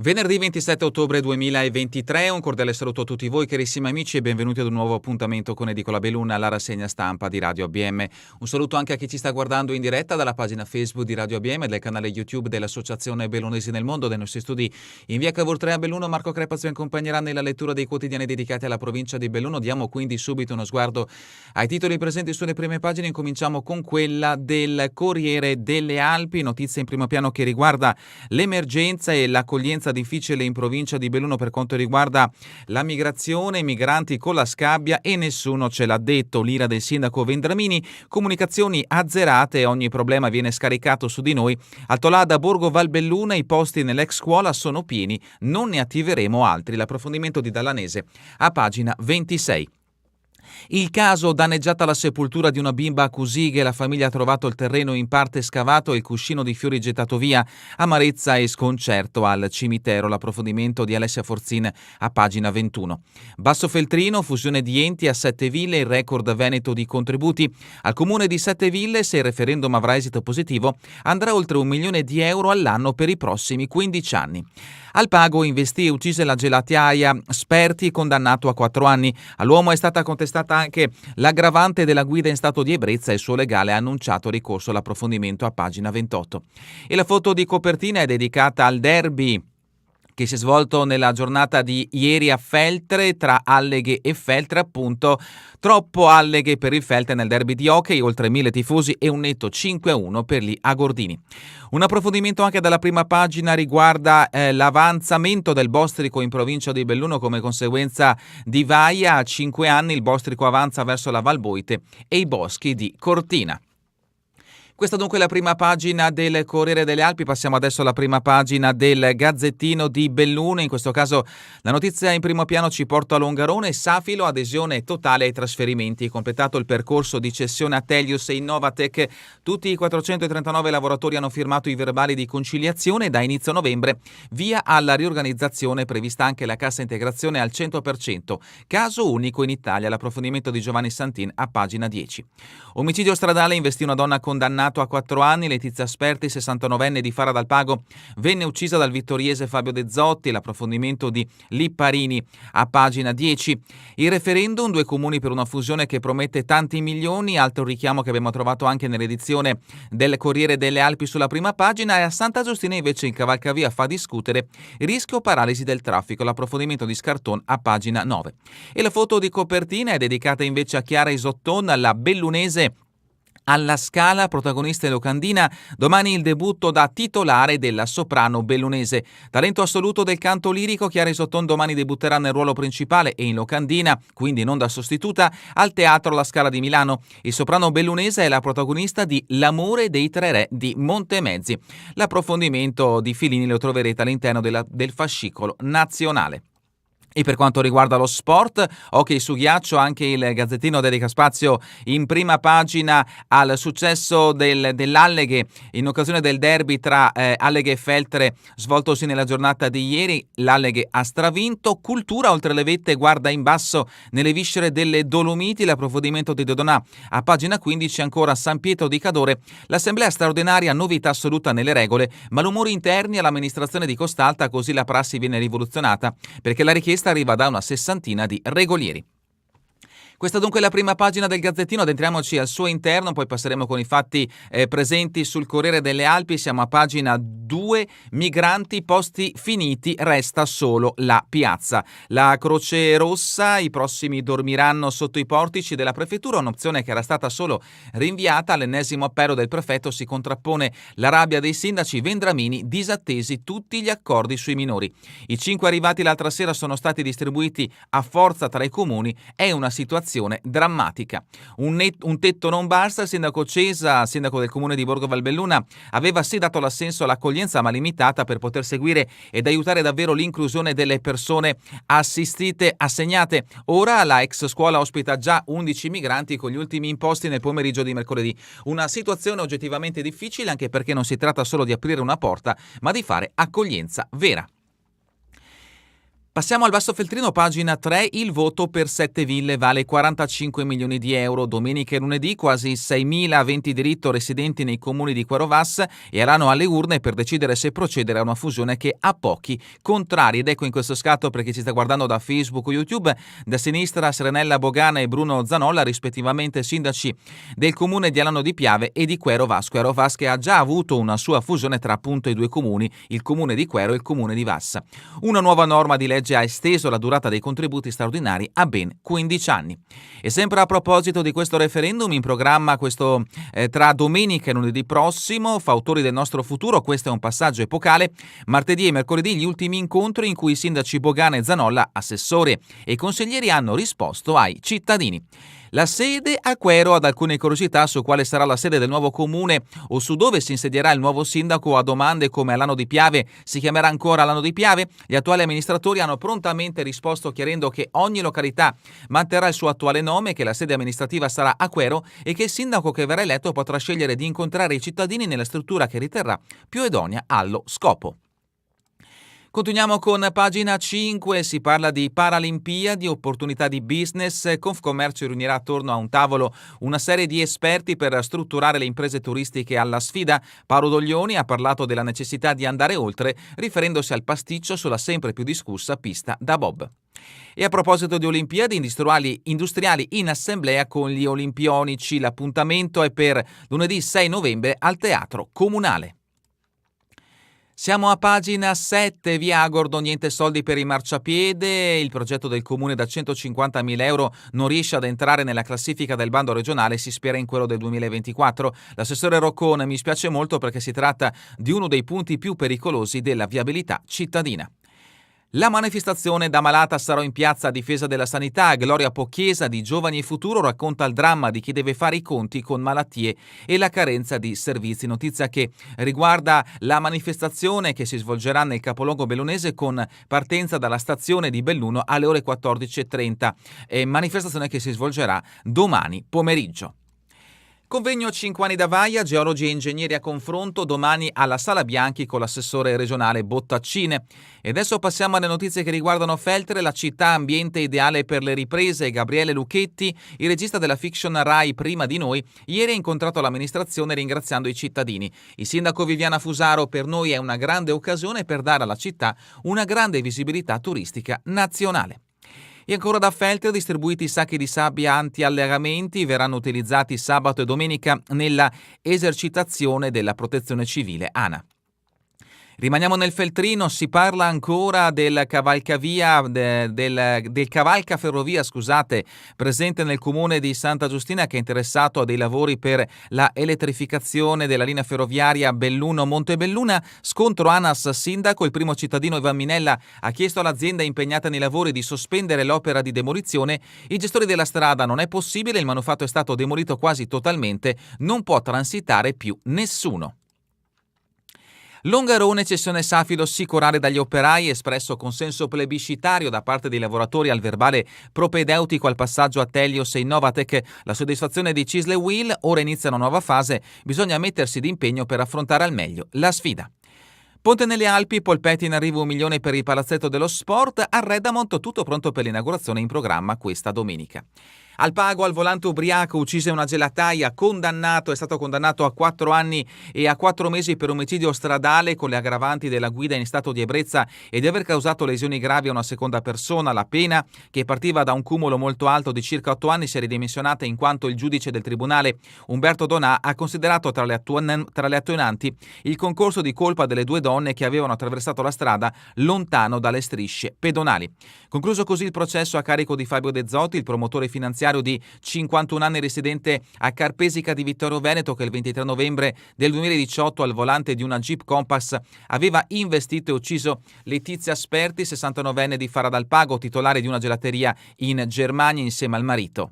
Venerdì 27 ottobre 2023, un cordiale saluto a tutti voi carissimi amici e benvenuti ad un nuovo appuntamento con Edicola Beluna, la rassegna stampa di Radio ABM. Un saluto anche a chi ci sta guardando in diretta dalla pagina Facebook di Radio ABM e del canale YouTube dell'Associazione Bellunesi nel Mondo, dai nostri studi in via Cavour 3 a Belluno. Marco Crepaz vi accompagnerà nella lettura dei quotidiani dedicati alla provincia di Belluno. Diamo quindi subito uno sguardo ai titoli presenti sulle prime pagine. Incominciamo con quella del Corriere delle Alpi, notizia in primo piano che riguarda l'emergenza e l'accoglienza difficile in provincia di Belluno per quanto riguarda la migrazione, i migranti con la scabbia e nessuno ce l'ha detto. L'ira del sindaco Vendramini, comunicazioni azzerate, ogni problema viene scaricato su di noi. Altolà Borgo Valbelluna, i posti nell'ex scuola sono pieni, non ne attiveremo altri. L'approfondimento di Dallanese a pagina 26. Il caso danneggiata la sepoltura di una bimba a Cusighe, la famiglia ha trovato il terreno in parte scavato e il cuscino di fiori gettato via, amarezza e sconcerto al cimitero. L'approfondimento di Alessia Forzin a pagina 21. Bassofeltrino, fusione di enti a Setteville, il record veneto di contributi. Al comune di Setteville, se il referendum avrà esito positivo, andrà oltre €1.000.000 all'anno per i prossimi 15 anni. Al Pago investì e uccise la gelatiaia Sperti, condannato a 4 anni. All'uomo è stata contestata anche l'aggravante della guida in stato di ebbrezza e il suo legale ha annunciato ricorso all'approfondimento a pagina 28. E la foto di copertina è dedicata al derby che si è svolto nella giornata di ieri a Feltre tra Alleghe e Feltre, appunto. Troppo Alleghe per il Feltre nel derby di hockey, oltre 1.000 tifosi e un netto 5-1 per gli agordini. Un approfondimento anche dalla prima pagina riguarda l'avanzamento del Bostrico in provincia di Belluno come conseguenza di Vaia. A 5 anni il Bostrico avanza verso la Valboite e i boschi di Cortina. Questa dunque è la prima pagina del Corriere delle Alpi. Passiamo adesso alla prima pagina del Gazzettino di Belluno. In questo caso la notizia in primo piano ci porta a Longarone. Safilo, adesione totale ai trasferimenti. Completato il percorso di cessione a Telius e Innovatec. Tutti i 439 lavoratori hanno firmato i verbali di conciliazione. Da inizio novembre via alla riorganizzazione, prevista anche la cassa integrazione al 100%. Caso unico in Italia. L'approfondimento di Giovanni Santin a pagina 10. Omicidio stradale, investì una donna condannata a 4 anni. Letizia Sperti, 69enne di Fara dal Pago, venne uccisa dal vittoriese Fabio De Zotti. L'approfondimento di Lipparini a pagina 10. Il referendum, 2 comuni per una fusione che promette tanti milioni, altro richiamo che abbiamo trovato anche nell'edizione del Corriere delle Alpi sulla prima pagina. E a Santa Giustina invece il cavalcavia fa discutere, rischio paralisi del traffico. L'approfondimento di Scarton a pagina 9. E la foto di copertina è dedicata invece a Chiara Isotton, la bellunese alla Scala, protagonista e locandina. Domani il debutto da titolare della soprano bellunese. Talento assoluto del canto lirico, Chiara Isotton domani debutterà nel ruolo principale e in locandina, quindi non da sostituta, al Teatro La Scala di Milano. Il soprano bellunese è la protagonista di L'amore dei 3 re di Montemezzi. L'approfondimento di Filini lo troverete all'interno del fascicolo nazionale. E per quanto riguarda lo sport, hockey su ghiaccio, anche il Gazzettino dedica spazio in prima pagina al successo dell'Alleghe in occasione del derby tra Alleghe e Feltre svoltosi nella giornata di ieri. L'Alleghe ha stravinto. Cultura oltre le vette guarda in basso nelle viscere delle Dolomiti. L'approfondimento di Dodonà a pagina 15. Ancora San Pietro di Cadore, l'assemblea straordinaria, novità assoluta nelle regole, malumori interni all'amministrazione di Costalta, così la prassi viene rivoluzionata perché la richiesta arriva da una 60ina di regolieri. Questa dunque è la prima pagina del Gazzettino, addentriamoci al suo interno, poi passeremo con i fatti presenti sul Corriere delle Alpi. Siamo a pagina 2, migranti, posti finiti, resta solo la piazza. La Croce Rossa, i prossimi dormiranno sotto i portici della prefettura, un'opzione che era stata solo rinviata. All'ennesimo appello del prefetto si contrappone la rabbia dei sindaci. Vendramini, disattesi tutti gli accordi sui minori. I 5 arrivati l'altra sera sono stati distribuiti a forza tra i comuni, è una situazione drammatica. Un tetto non basta. Il sindaco Cesa, sindaco del comune di Borgo Valbelluna, aveva sì dato l'assenso all'accoglienza ma limitata per poter seguire ed aiutare davvero l'inclusione delle persone assistite assegnate. Ora la ex scuola ospita già 11 migranti con gli ultimi imposti nel pomeriggio di mercoledì. Una situazione oggettivamente difficile anche perché non si tratta solo di aprire una porta ma di fare accoglienza vera. Passiamo al Basso Feltrino, pagina 3. Il voto per 7 ville vale 45 milioni di euro. Domenica e lunedì quasi 6.000 aventi diritto residenti nei comuni di Quero Vas erano alle urne per decidere se procedere a una fusione che ha pochi contrari. Ed ecco in questo scatto, per chi ci sta guardando da Facebook o YouTube, da sinistra Serenella Bogana e Bruno Zanolla, rispettivamente sindaci del comune di Alano di Piave e di Quero Vas. Quero Vas che ha già avuto una sua fusione tra appunto i due comuni, il comune di Quero e il comune di Vas. Una nuova norma di legge ha esteso la durata dei contributi straordinari a ben 15 anni. E sempre a proposito di questo referendum, in programma questo tra domenica e lunedì prossimo, Fautori del nostro futuro, questo è un passaggio epocale, martedì e mercoledì gli ultimi incontri in cui i sindaci Bogana e Zanolla, assessori e consiglieri hanno risposto ai cittadini. La sede a Quero, ad alcune curiosità su quale sarà la sede del nuovo comune o su dove si insedierà il nuovo sindaco, a domande come Alano di Piave si chiamerà ancora Alano di Piave. Gli attuali amministratori hanno prontamente risposto chiarendo che ogni località manterrà il suo attuale nome, che la sede amministrativa sarà a Quero e che il sindaco che verrà eletto potrà scegliere di incontrare i cittadini nella struttura che riterrà più idonea allo scopo. Continuiamo con pagina 5, si parla di Paralimpiadi, opportunità di business. Confcommercio riunirà attorno a un tavolo una serie di esperti per strutturare le imprese turistiche alla sfida. Paolo Doglioni ha parlato della necessità di andare oltre, riferendosi al pasticcio sulla sempre più discussa pista da bob. E a proposito di Olimpiadi industriali in assemblea con gli olimpionici, l'appuntamento è per lunedì 6 novembre al Teatro Comunale. Siamo a pagina 7, via Agordo, niente soldi per i marciapiede, il progetto del comune da 150.000 euro non riesce ad entrare nella classifica del bando regionale, si spera in quello del 2024. L'assessore Roccone: mi spiace molto perché si tratta di uno dei punti più pericolosi della viabilità cittadina. La manifestazione da malata sarà in piazza a difesa della sanità. Gloria Pocchiesa di Giovani e Futuro racconta il dramma di chi deve fare i conti con malattie e la carenza di servizi. Notizia che riguarda la manifestazione che si svolgerà nel capoluogo bellunese con partenza dalla stazione di Belluno alle ore 14.30. Manifestazione che si svolgerà domani pomeriggio. Convegno 5 anni da Vaia, geologi e ingegneri a confronto, domani alla Sala Bianchi con l'assessore regionale Bottaccine. E adesso passiamo alle notizie che riguardano Feltre, la città ambiente ideale per le riprese. Gabriele Lucchetti, il regista della fiction Rai Prima di noi, ieri ha incontrato l'amministrazione ringraziando i cittadini. Il sindaco Viviana Fusaro: per noi è una grande occasione per dare alla città una grande visibilità turistica nazionale. E ancora da Feltre, distribuiti sacchi di sabbia anti-allagamenti verranno utilizzati sabato e domenica nella esercitazione della Protezione Civile ANA. Rimaniamo nel Feltrino, si parla ancora del cavalcavia, del cavalcaferrovia, presente nel comune di Santa Giustina, che è interessato a dei lavori per la elettrificazione della linea ferroviaria Belluno-Montebelluna. Scontro ANAS-Sindaco, il primo cittadino Ivan Minella ha chiesto all'azienda impegnata nei lavori di sospendere l'opera di demolizione. I gestori della strada: non è possibile, il manufatto è stato demolito quasi totalmente, non può transitare più nessuno. Longarone, cessione Safilo sicurale dagli operai, espresso consenso plebiscitario da parte dei lavoratori al verbale propedeutico al passaggio a Telios e Innovatec. La soddisfazione di Cisle Will: ora inizia una nuova fase, bisogna mettersi d'impegno per affrontare al meglio la sfida. Ponte nelle Alpi, Polpetti in arrivo 1 milione per il palazzetto dello sport, a Redamont tutto pronto per l'inaugurazione in programma questa domenica. Al Pago, al volante ubriaco, uccise una gelataia, è stato condannato a 4 anni e a 4 mesi per omicidio stradale con le aggravanti della guida in stato di ebbrezza e di aver causato lesioni gravi a una seconda persona. La pena, che partiva da un cumulo molto alto di circa 8 anni, si è ridimensionata in quanto il giudice del tribunale Umberto Donà ha considerato tra le attenuanti il concorso di colpa delle 2 donne che avevano attraversato la strada lontano dalle strisce pedonali. Concluso così il processo a carico di Fabio De Zotti, il promotore finanziario di 51 anni residente a Carpesica di Vittorio Veneto, che il 23 novembre del 2018 al volante di una Jeep Compass aveva investito e ucciso Letizia Sperti, 69enne di Fara dal Pago, titolare di una gelateria in Germania, insieme al marito.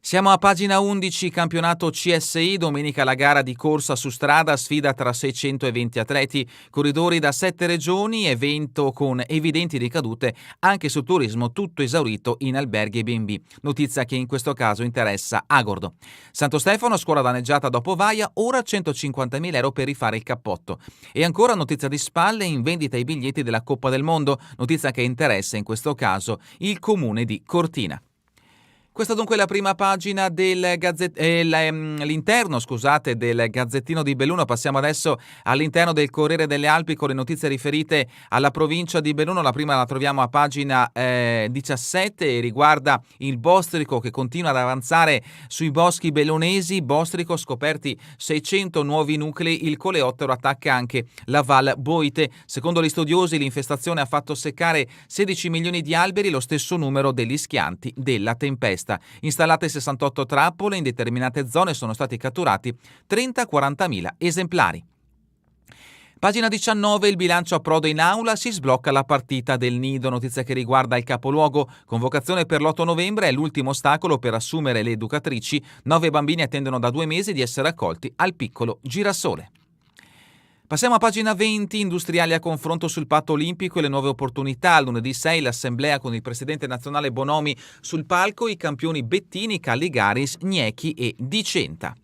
Siamo a pagina 11, campionato CSI, domenica la gara di corsa su strada, sfida tra 620 atleti, corridori da 7 regioni, evento con evidenti ricadute anche sul turismo, tutto esaurito in alberghi e B&B, notizia che in questo caso interessa Agordo. Santo Stefano, scuola danneggiata dopo Vaia, ora 150.000 euro per rifare il cappotto. E ancora notizia di spalle, in vendita i biglietti della Coppa del Mondo, notizia che interessa in questo caso il comune di Cortina. Questa dunque è la prima pagina l'interno del Gazzettino di Belluno. Passiamo adesso all'interno del Corriere delle Alpi con le notizie riferite alla provincia di Belluno. La prima la troviamo a pagina 17 e riguarda il bostrico che continua ad avanzare sui boschi bellunesi. Bostrico, scoperti 600 nuovi nuclei, il coleottero attacca anche la Val Boite. Secondo gli studiosi l'infestazione ha fatto seccare 16 milioni di alberi, lo stesso numero degli schianti della tempesta. Installate 68 trappole, in determinate zone sono stati catturati 30-40 mila esemplari. Pagina 19, il bilancio approda in aula, si sblocca la partita del Nido, notizia che riguarda il capoluogo. Convocazione per l'8 novembre è l'ultimo ostacolo per assumere le educatrici. 9 bambini attendono da 2 mesi di essere accolti al piccolo Girasole. Passiamo a pagina 20, industriali a confronto sul patto olimpico e le nuove opportunità. Lunedì 6 l'assemblea con il presidente nazionale Bonomi sul palco, i campioni Bettini, Calligaris, Gnecchi e Di Centa.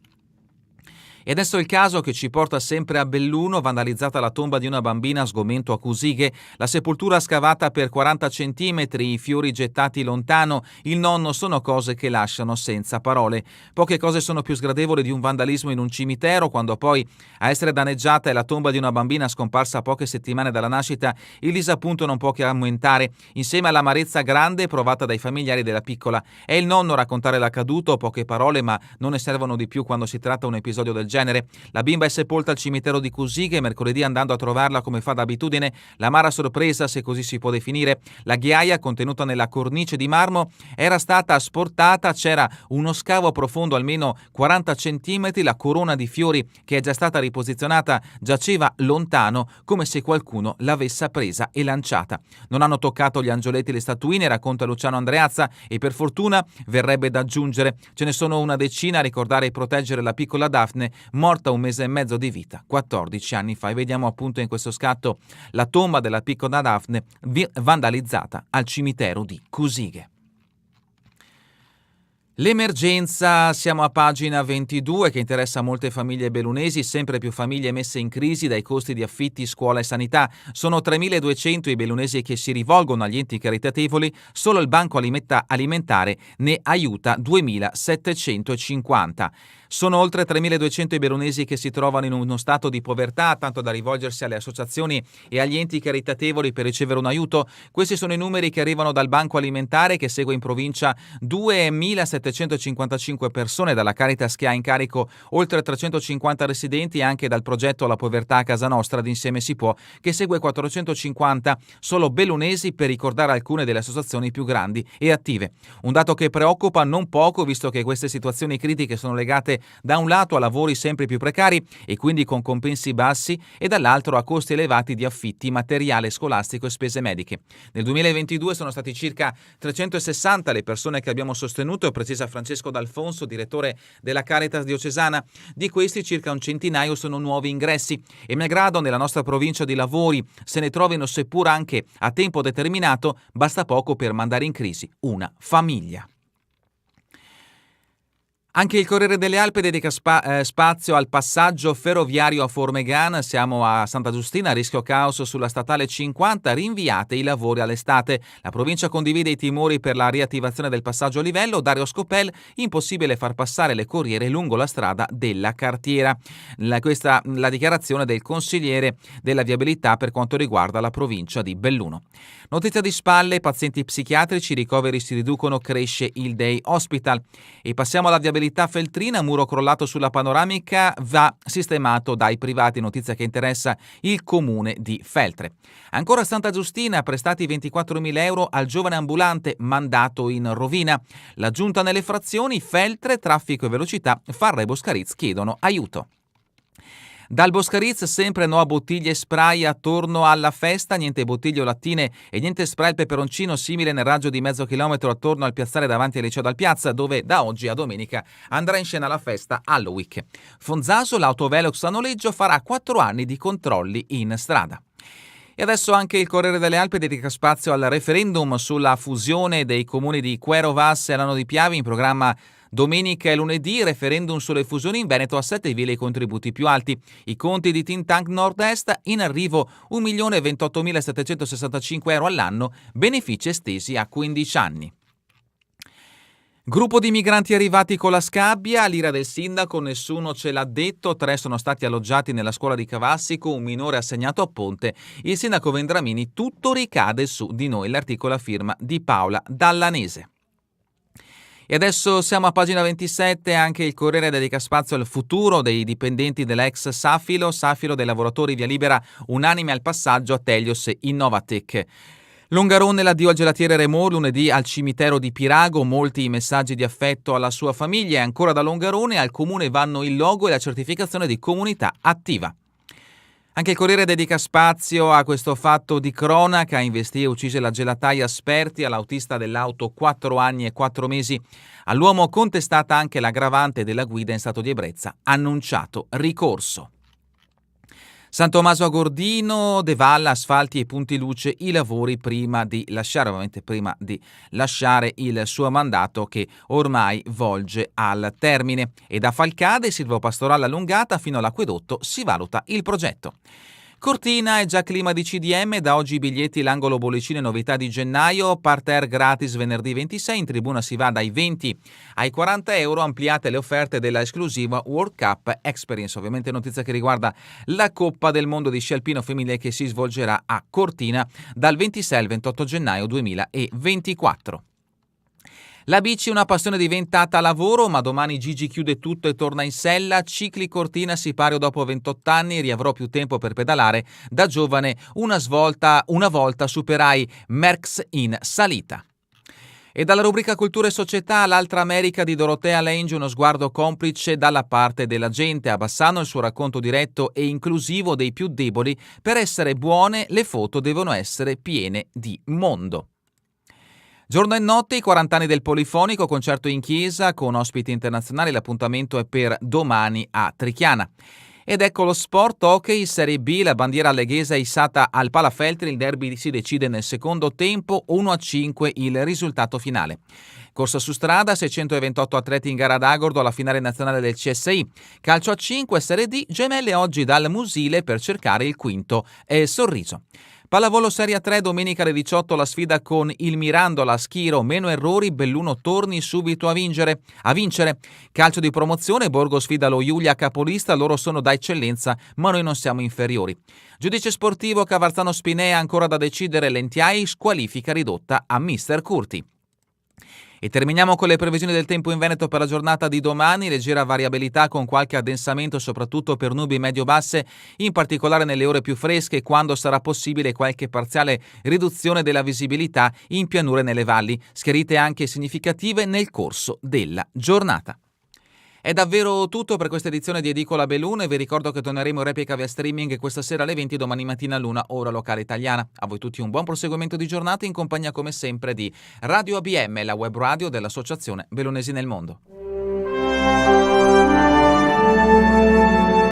E adesso il caso che ci porta sempre a Belluno, vandalizzata la tomba di una bambina a sgomento a Cusighe, la sepoltura scavata per 40 centimetri, i fiori gettati lontano, il nonno, sono cose che lasciano senza parole. Poche cose sono più sgradevoli di un vandalismo in un cimitero, quando poi a essere danneggiata è la tomba di una bambina scomparsa a poche settimane dalla nascita. Il disappunto non può che aumentare, insieme all'amarezza grande provata dai familiari della piccola. È il nonno a raccontare l'accaduto, poche parole ma non ne servono di più quando si tratta un episodio del genere. La bimba è sepolta al cimitero di Cusighe. Mercoledì, andando a trovarla come fa d'abitudine, l'amara sorpresa, se così si può definire, la ghiaia contenuta nella cornice di marmo era stata asportata, c'era uno scavo profondo almeno 40 centimetri, la corona di fiori che è già stata riposizionata giaceva lontano come se qualcuno l'avesse presa e lanciata. Non hanno toccato gli angioletti e le statuine, racconta Luciano Andreazza, e per fortuna verrebbe da aggiungere ce ne sono una decina a ricordare e proteggere la piccola Daphne, morta 1 mese e mezzo di vita 14 anni fa. E vediamo appunto in questo scatto la tomba della piccola Daphne vandalizzata al cimitero di Cusighe. L'emergenza, siamo a pagina 22, che interessa molte famiglie bellunesi, sempre più famiglie messe in crisi dai costi di affitti, scuola e sanità. Sono 3.200 i bellunesi che si rivolgono agli enti caritatevoli, solo il Banco Alimentare ne aiuta 2.750. Sono oltre 3.200 i bellunesi che si trovano in uno stato di povertà, tanto da rivolgersi alle associazioni e agli enti caritatevoli per ricevere un aiuto. Questi sono i numeri che arrivano dal Banco Alimentare, che segue in provincia 2.755 persone, dalla Caritas che ha in carico oltre 350 residenti, e anche dal progetto La Povertà a Casa Nostra di Insieme Si Può, che segue 450 solo bellunesi, per ricordare alcune delle associazioni più grandi e attive. Un dato che preoccupa non poco, visto che queste situazioni critiche sono legate da un lato a lavori sempre più precari e quindi con compensi bassi, e dall'altro a costi elevati di affitti, materiale scolastico e spese mediche. Nel 2022 sono stati circa 360 le persone che abbiamo sostenuto, precisa Francesco D'Alfonso, direttore della Caritas diocesana. Di questi circa un centinaio sono nuovi ingressi, e malgrado nella nostra provincia di lavori se ne trovino seppur anche a tempo determinato, basta poco per mandare in crisi una famiglia. Anche il Corriere delle Alpi dedica spazio al passaggio ferroviario a Formegana. Siamo a Santa Giustina, rischio caos sulla statale 50, rinviate i lavori all'estate. La provincia condivide i timori per la riattivazione del passaggio a livello. Dario Scopel, impossibile far passare le corriere lungo la strada della cartiera. Questa la dichiarazione del consigliere della viabilità per quanto riguarda la provincia di Belluno. Notizia di spalle, pazienti psichiatrici, ricoveri si riducono, cresce il day hospital. E passiamo alla viabilità feltrina, muro crollato sulla panoramica, va sistemato dai privati, notizia che interessa il comune di Feltre. Ancora Santa Giustina, prestati 24.000 euro al giovane ambulante mandato in rovina. La giunta nelle frazioni, Feltre, traffico e velocità, Farra e Boscarizz chiedono aiuto. Dal Boscarizz sempre no a bottiglie spray attorno alla festa, niente bottiglie o lattine e niente spray al peperoncino simile nel raggio di mezzo chilometro attorno al piazzale davanti al liceo dal Piazza, dove da oggi a domenica andrà in scena la festa Halloween. Fonzaso, l'autovelox a noleggio, farà 4 anni di controlli in strada. E adesso anche il Corriere delle Alpi dedica spazio al referendum sulla fusione dei comuni di Quero Vas e Alano di Piave, in programma domenica e lunedì. Referendum sulle fusioni in Veneto, a 7 ville i contributi più alti. I conti di Think Tank Nord-Est, in arrivo 1.028.765 euro all'anno, benefici estesi a 15 anni. Gruppo di migranti arrivati con la scabbia, l'ira del sindaco, nessuno ce l'ha detto, 3 sono stati alloggiati nella scuola di Cavassico, un minore assegnato a Ponte, il sindaco Vendramini, tutto ricade su di noi, l'articolo a firma di Paola Dallanese. E adesso siamo a pagina 27, anche il Corriere dedica spazio al futuro dei dipendenti dell'ex Safilo dei lavoratori via libera unanime al passaggio a Telios Innovatec. Longarone, l'addio al gelatiere Remo, lunedì al cimitero di Pirago, molti messaggi di affetto alla sua famiglia. E ancora da Longarone, al comune vanno il logo e la certificazione di comunità attiva. Anche il Corriere dedica spazio a questo fatto di cronaca: investie e uccise la gelataia Sperti, all'autista dell'auto 4 anni e 4 mesi. All'uomo contestata anche l'aggravante della guida in stato di ebbrezza, annunciato ricorso. San Tommaso a Gordino, De Valla, asfalti e punti luce, i lavori prima di lasciare il suo mandato che ormai volge al termine. E da Falcade, Silvo Pastorale allungata fino all'acquedotto, si valuta il progetto. Cortina è già clima di CDM, da oggi i biglietti l'angolo bollicine novità di gennaio, parterre gratis venerdì 26, in tribuna si va dai 20 ai 40 euro, ampliate le offerte della esclusiva World Cup Experience. Ovviamente notizia che riguarda la Coppa del Mondo di sci alpino femminile che si svolgerà a Cortina dal 26 al 28 gennaio 2024. La bici una passione diventata lavoro, ma domani Gigi chiude tutto e torna in sella. Cicli Cortina, sipario dopo 28 anni, riavrò più tempo per pedalare. Da giovane una volta superai Merckx in salita. E dalla rubrica Cultura e Società, l'altra America di Dorotea Lange, uno sguardo complice dalla parte della gente. A Bassano il suo racconto diretto e inclusivo dei più deboli. Per essere buone le foto devono essere piene di mondo. Giorno e notte, i 40 anni del Polifonico, concerto in chiesa con ospiti internazionali, l'appuntamento è per domani a Trichiana. Ed ecco lo sport, hockey, Serie B, la bandiera alleghese è issata al Palafeltri, il derby si decide nel secondo tempo, 1-5 il risultato finale. Corsa su strada, 628 atleti in gara ad Agordo alla finale nazionale del CSI. Calcio a 5, Serie D, gemelle oggi dal Musile per cercare il quinto sorriso. Pallavolo Serie 3, domenica alle 18 la sfida con il Mirandola, Schiro, meno errori, Belluno torni subito a vincere. Calcio di promozione, Borgo sfida lo Iulia capolista, loro sono da eccellenza ma noi non siamo inferiori. Giudice sportivo Cavarzano Spinea, ancora da decidere, Lentiai, squalifica ridotta a Mister Curti. E terminiamo con le previsioni del tempo in Veneto per la giornata di domani, leggera variabilità con qualche addensamento soprattutto per nubi medio-basse, in particolare nelle ore più fresche, quando sarà possibile qualche parziale riduzione della visibilità in pianure e nelle valli, schiarite anche significative nel corso della giornata. È davvero tutto per questa edizione di Edicola Beluna e vi ricordo che torneremo in replica via streaming questa sera alle 20, domani mattina all'1 ora locale italiana. A voi tutti un buon proseguimento di giornata in compagnia come sempre di Radio ABM, la web radio dell'Associazione Bellunesi nel Mondo.